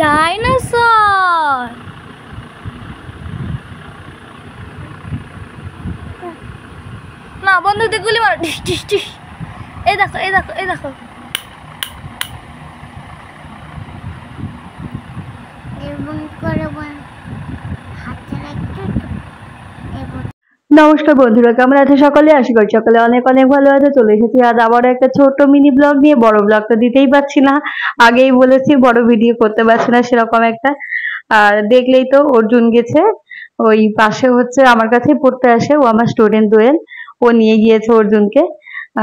Dinosaur. না বন্ধু দিয়ে গুলি মারো, টিস টিস টিস। এই দেখো এই দেখো এই দেখো। নমস্কার বন্ধুরা, কেমন আছে সকালে? আশা করি সকালে অনেক অনেক ভালো আছে। চলে এসেছি আজ আবার একটা ছোট্ট মিনি ব্লগ নিয়ে। বড় ব্লগ তো দিতেই পারছি না, আগেই বলেছি বড় ভিডিও করতে পারছি না সেরকম একটা। আর দেখলেই তো অর্জুন গেছে ওই পাশে, হচ্ছে আমার কাছেই পড়তে আসে, ও আমার স্টুডেন্ট দোয়েল। ও নিয়ে গিয়েছে অর্জুনকে,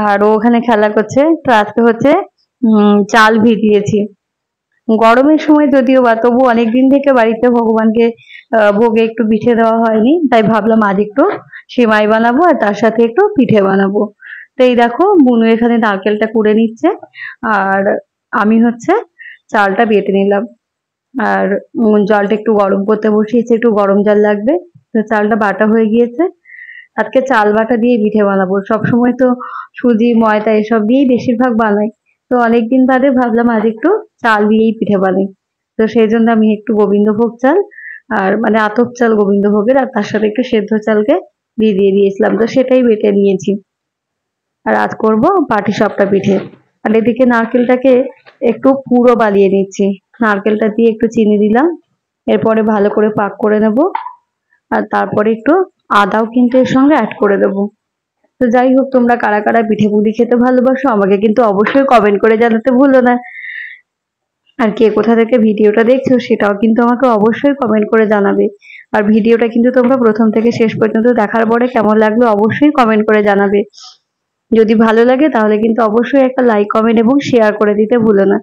আর ও ওখানে খেলা করছে। তো আজকে হচ্ছে চাল ভিজিয়েছি গরমের সময়, যদিও বা তবু অনেকদিন থেকে বাড়িতে ভগবানকে ভোগে একটু পিঠে দেওয়া হয়নি, তাই ভাবলাম আজ একটু সেমাই বানাবো আর তার সাথে একটু পিঠে বানাবো। তো এই দেখো বুনু এখানে নারকেলটা কুড়ে নিচ্ছে, আর আমি হচ্ছে চালটা বেটে নিলাম। আর জলটা একটু গরম করতে বসিয়েছি, একটু গরম জল লাগবে। তো চালটা বাটা হয়ে গিয়েছে। আজকে চাল বাটা দিয়ে পিঠে বানাবো। সবসময় তো সুজি ময়দা এসব দিয়েই বেশিরভাগ বানাই, তো অনেকদিন বাদে ভাবলাম আজ একটু চাল দিয়েই পিঠে বানাই। তো সেই জন্য আমি একটু গোবিন্দভোগ চাল, আর মানে আতপ চাল গোবিন্দভোগের, আর তার সাথে একটু সেদ্ধ চালকে ভিজিয়ে দিয়েছিলাম, তো সেটাই বেটে নিয়েছি। আর আজ করব পাটিসাপটা পিঠে। আর এদিকে নারকেলটাকে একটু পুরো বানিয়ে নিচ্ছি। নারকেলটা দিয়ে একটু চিনি দিলাম, এরপরে ভালো করে পাক করে নেব। আর তারপরে একটু আদাও কিন্তু এর সঙ্গে অ্যাড করে দেবো। তো যাই হোক, তোমরা কারা কারা পিঠে পুলি খেতে ভালোবাসো আমাকে কিন্তু অবশ্যই কমেন্ট করে জানাতে ভুলো না। আর কে কোথা থেকে ভিডিওটা দেখছো সেটাও কিন্তু আমাকে অবশ্যই কমেন্ট করে জানাবে। আর ভিডিওটা কিন্তু তোমরা প্রথম থেকে শেষ পর্যন্ত দেখার পরে কেমন লাগলো অবশ্যই কমেন্ট করে জানাবে। যদি ভালো লাগে তাহলে কিন্তু অবশ্যই একটা লাইক কমেন্ট এবং শেয়ার করে দিতে ভুলো না।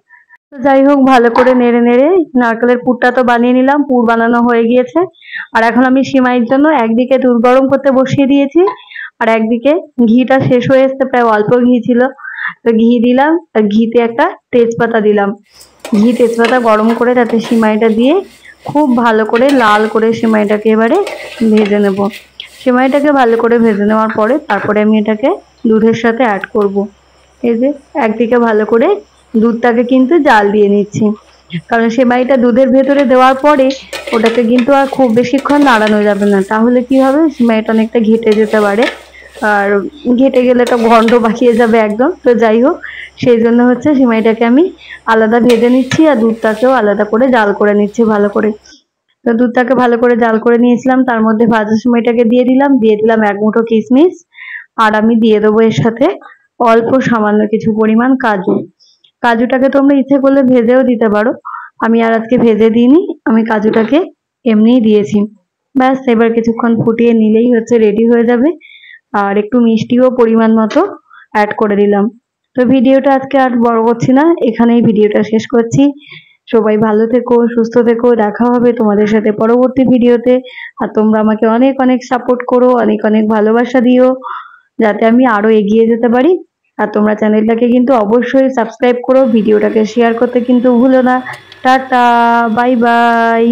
তো যাই হোক, ভালো করে নেড়ে নেড়ে নারকেলের পুরটা তো বানিয়ে নিলাম, পুর বানানো হয়ে গিয়েছে। আর এখন আমি সিমাইয়ের জন্য একদিকে দুধ গরম করতে বসিয়ে দিয়েছি, আর একদিকে ঘিটা শেষ হয়ে এসছে, প্রায় অল্প ঘি ছিল। তো ঘি দিলাম, আর ঘিতে একটা তেজপাতা দিলাম। ঘি তেজপাতা গরম করে তাতে সিমাইটা দিয়ে খুব ভালো করে লাল করে সিমাইটাকে এবারে ভেজে নেব। সিমাইটাকে ভালো করে ভেজে নেওয়ার পরে তারপরে আমি এটাকে দুধের সাথে অ্যাড করব। এই যে একদিকে ভালো করে দুধটাকে কিন্তু জাল দিয়ে নিচ্ছি, কারণ সেমাইটা দুধের ভেতরে দেওয়ার পরে ওটাকে কিন্তু আর খুব বেশিক্ষণ নাড়ানো যাবে না, তাহলে কি হবে সেমাইটা অনেকটা ঘেটে যেতে পারে, আর ঘেটে গেলে তো গন্ধ বাকিয়ে যাবে একদম। তো যাই হোক, সেই জন্য হচ্ছে সেমাইটাকে আমি আলাদা ভেজে নিচ্ছি, আর দুধটাকেও আলাদা করে জাল করে নিচ্ছি ভালো করে। তো দুধটাকে ভালো করে জাল করে নিয়েছিলাম, তার মধ্যে ভাজা সেমাইটাকে দিয়ে দিলাম, দিয়ে দিলাম এক মুঠো কিশমিশ, আর আমি দিয়ে দেবো এর সাথে অল্প সামান্য কিছু পরিমাণ কাজু। কাজুটাকে তোমরা ইচ্ছে করলে ভেজেও দিতে পারো, আমি আর আজকে ভেজে দিইনি, আমি কাজুটাকে এমনিই দিয়েছি। ব্যাস, এবার কিছুক্ষণ ফুটিয়ে নিলেই হচ্ছে রেডি হয়ে যাবে। আর একটু মিষ্টিও পরিমাণ মতো অ্যাড করে দিলাম। তো ভিডিওটা আজকে আর বড় করছি না, এখানেই ভিডিওটা শেষ করছি। সবাই ভালো থেকো, সুস্থ থেকো, দেখা হবে তোমাদের সাথে পরবর্তী ভিডিওতে। আর তোমরা আমাকে অনেক অনেক সাপোর্ট করো, অনেক অনেক ভালোবাসা দিও, যাতে আমি আরো এগিয়ে যেতে পারি। আর তোমরা চ্যানেলটাকে কিন্তু অবশ্যই সাবস্ক্রাইব করো, ভিডিওটাকে শেয়ার করতে কিন্তু ভুলো না। Tata, bye bye.